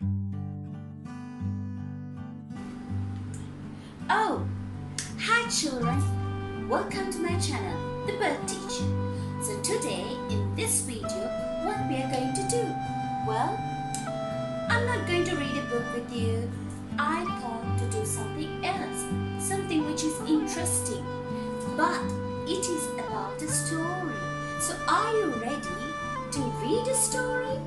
Oh, hi children! Welcome to my channel, The Bird Teacher. So today, in this video, what we are going to do? Well, I'm not going to read a book with you. I thought to do something else, something which is interesting. But it is about a story. So are you ready to read a story?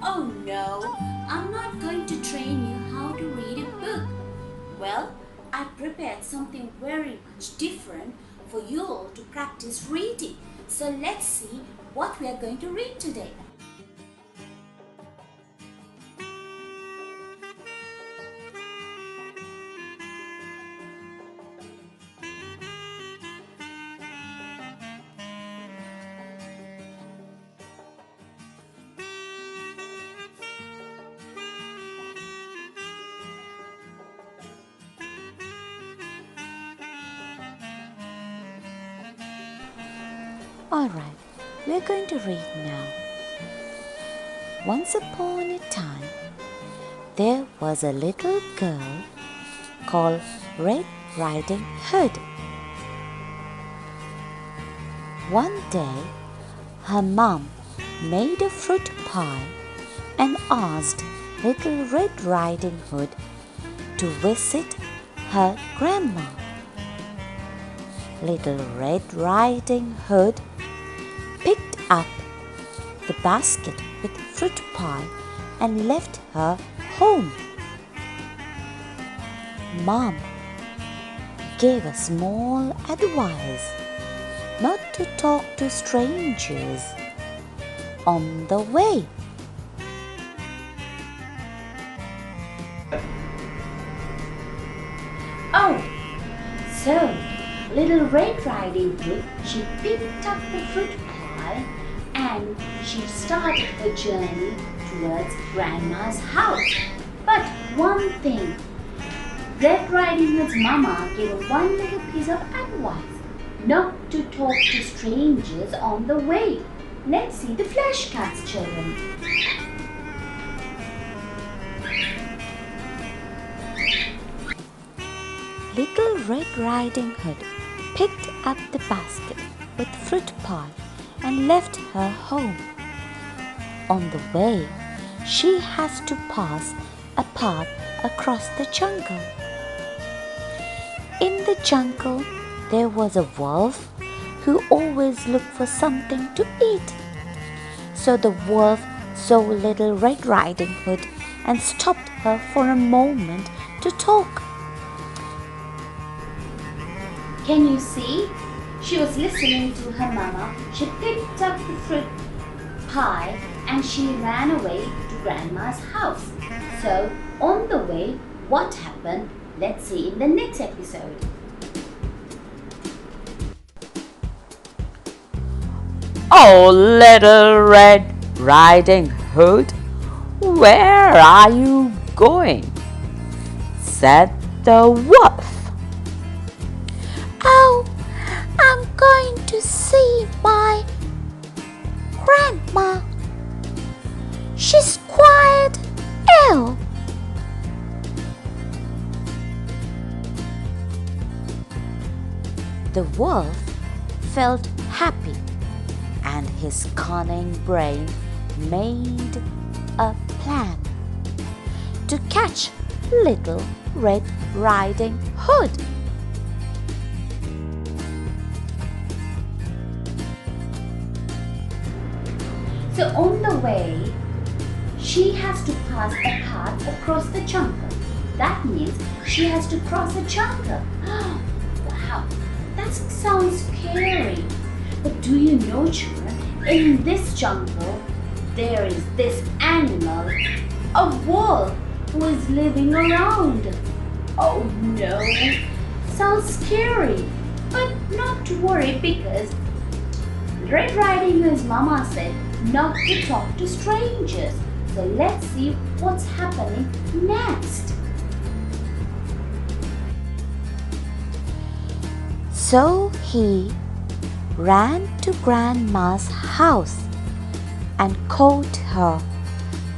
Oh no, I'm not going to train you how to read a book. Well, I prepared something very much different for you all to practice reading. So let's see what we are going to read today. Alright, we're going to read now. Once upon a time, there was a little girl called Red Riding Hood. One day, her mom made a fruit pie and asked Little Red Riding Hood to visit her grandma. Little Red Riding Hood picked up the basket with fruit pie and left her home. Mom gave a small advice not to talk to strangers on the way. Oh, so Little Red Riding Hood, she picked up the fruit pie and she started her journey towards Grandma's house. But one thing, Red Riding Hood's mama gave her one little piece of advice, not to talk to strangers on the way. Let's see the flashcards, children. Little Red Riding Hood picked up the basket with fruit pie and left her home. On the way, she has to pass a path across the jungle. In the jungle, there was a wolf who always looked for something to eat. So the wolf saw Little Red Riding Hood and stopped her for a moment to talk. Can you see? She was listening to her mama. She picked up the fruit pie and she ran away to Grandma's house. So, on the way, what happened? Let's see in the next episode. Oh, Little Red Riding Hood, where are you going? Said the wolf. Oh, I'm going to see my grandma. She's quite ill. The wolf felt happy and his cunning brain made a plan to catch Little Red Riding Hood. So on the way, she has to pass a path across the jungle. That means she has to cross a jungle. Wow, that sounds scary. But do you know, children, in this jungle, there is this animal, a wolf, who is living around. Oh no, sounds scary. But not to worry because Red Riding Hood's mama said not to talk to strangers. So let's see what's happening next. So he ran to Grandma's house and caught her,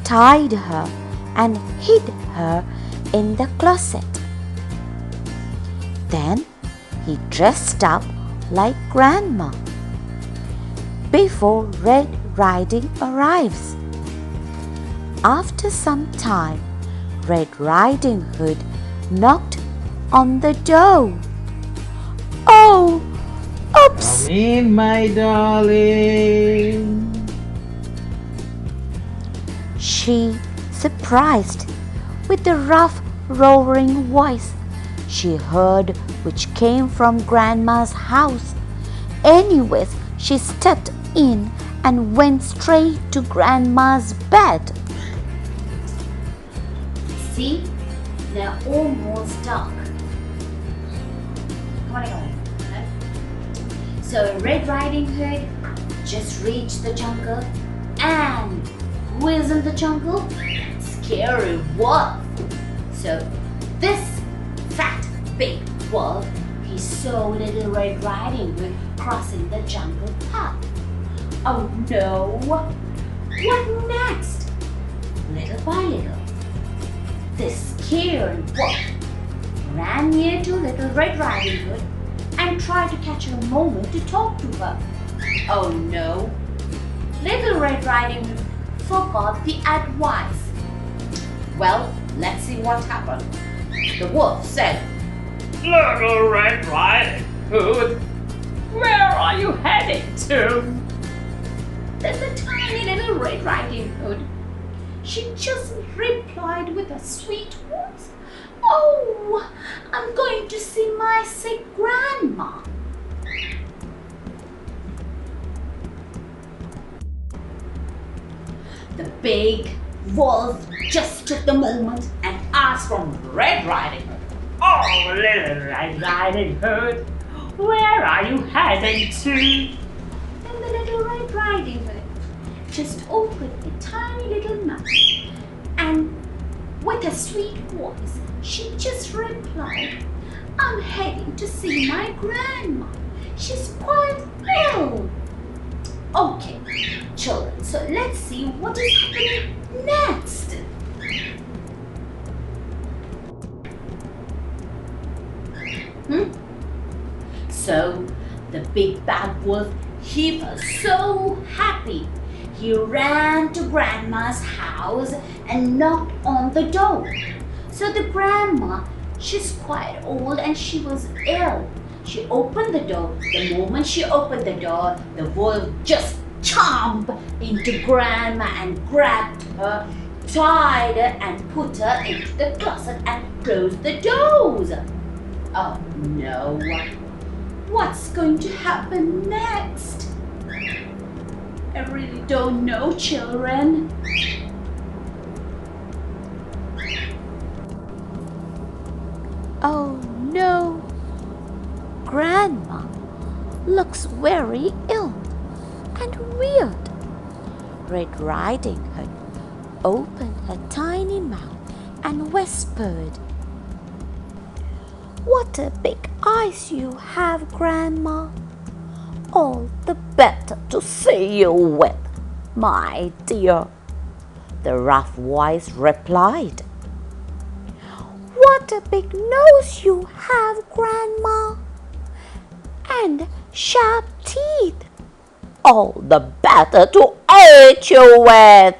tied her and hid her in the closet. Then he dressed up like Grandma before Red Riding arrives. After some time, Red Riding Hood knocked on the door. Oh, oops! Come in, my darling. She, surprised with the rough, roaring voice she heard, which came from Grandma's house. Anyways, she stepped in and went straight to Grandma's bed. See, they're almost dark. Come on. So Red Riding Hood just reached the jungle, and who is in the jungle? Scary wolf. So this fat big wolf, he saw little Red Riding Hood crossing the jungle path. Oh no! What next? Little by little, this scared wolf ran near to little Red Riding Hood and tried to catch a moment to talk to her. Oh no! Little Red Riding Hood forgot the advice. Well, let's see what happened. The wolf said, Little Red Riding Hood, where are you heading to? Then the tiny little Red Riding Hood, she just replied with a sweet voice, Oh, I'm going to see my sick grandma. The big wolf just took the moment and asked from Red Riding Hood, Oh, Little Red Riding Hood, where are you heading to? Then the little Red Riding Hood just opened a tiny little mouth and with a sweet voice, she just replied, I'm heading to see my grandma. She's quite ill. Okay, children, so let's see what is happening next. So, the big bad wolf, he was so happy. He ran to Grandma's house and knocked on the door. So the grandma, she's quite old and she was ill. She opened the door. The moment she opened the door, the wolf just chomped into Grandma and grabbed her, tied her and put her into the closet and closed the doors. Oh no. What's going to happen next? I really don't know, children. Oh no! Grandma looks very ill and weird. Red Riding Hood opened her tiny mouth and whispered, What a big eyes you have, Grandma. All the better to see you with, my dear. The rough voice replied. What a big nose you have, Grandma, and sharp teeth. All the better to eat you with.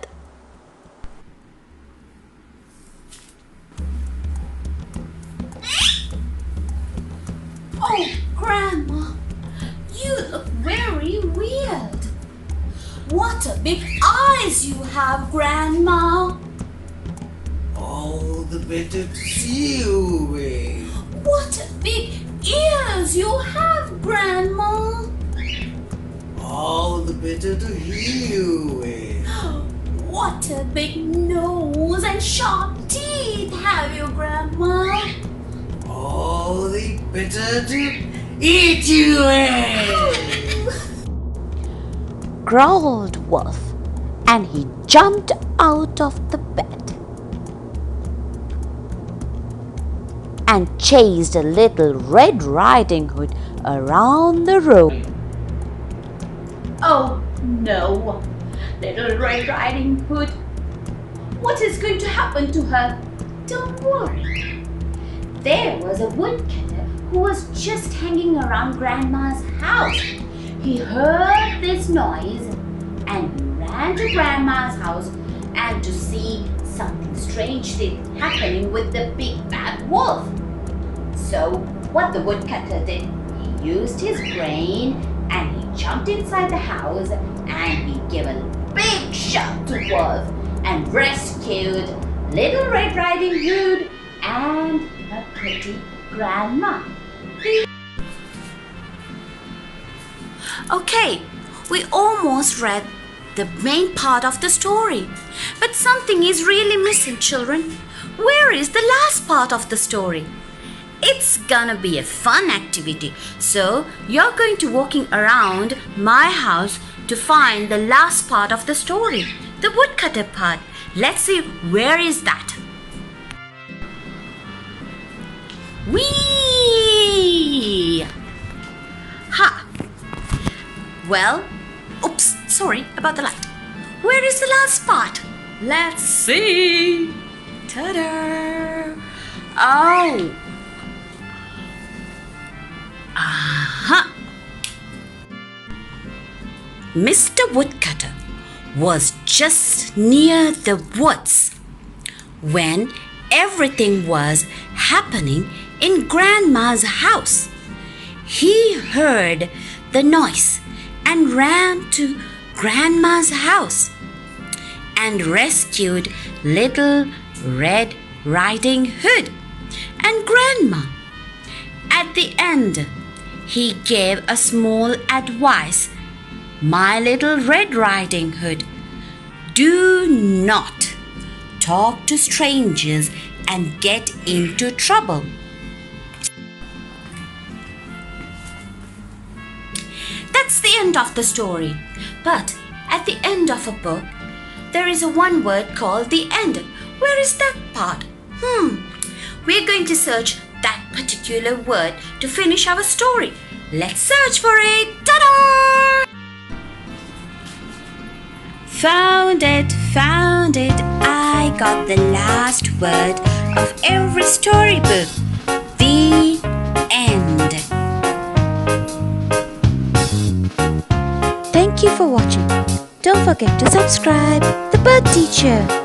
Oh, Grandma, you look very weird. What a big eyes you have, Grandma. All the better to see you with. What a big ears you have, Grandma. All the better to hear you with. What a big nose and sharp teeth have you, Grandma. All the better to eat you with. Growled Wolf, and he jumped out of the bed and chased a little Red Riding Hood around the room. Oh no, little Red Riding Hood. what is going to happen to her? Don't worry. There was a woodcutter who was just hanging around Grandma's house. He heard this noise and he ran to Grandma's house and to see something strange happening with the big bad wolf. So what the woodcutter did, he used his brain and he jumped inside the house and he gave a big shot to Wolf and rescued Little Red Riding Hood and her pretty grandma. Okay, we almost read the main part of the story. But something is really missing, children. Where is the last part of the story? It's gonna be a fun activity. So you're going to walking around my house to find the last part of the story, the woodcutter part. Let's see, where is that? Whee! Ha! Well, oops, sorry about the light. Where is the last part? Let's see. Ta-da! Oh! Aha! Mr. Woodcutter was just near the woods when everything was happening in Grandma's house. He heard the noise and ran to Grandma's house and rescued Little Red Riding Hood and Grandma. At the end, he gave a small advice. My Little Red Riding Hood, do not talk to strangers and get into trouble. That's the end of the story. But at the end of a book, there is a one word called the end. Where is that part? We're going to search that particular word to finish our story. Let's search for it. Ta-da! Found it, found it. I got the last word of every storybook. The end. Thank you for watching. Don't forget to subscribe. The Bird Teacher.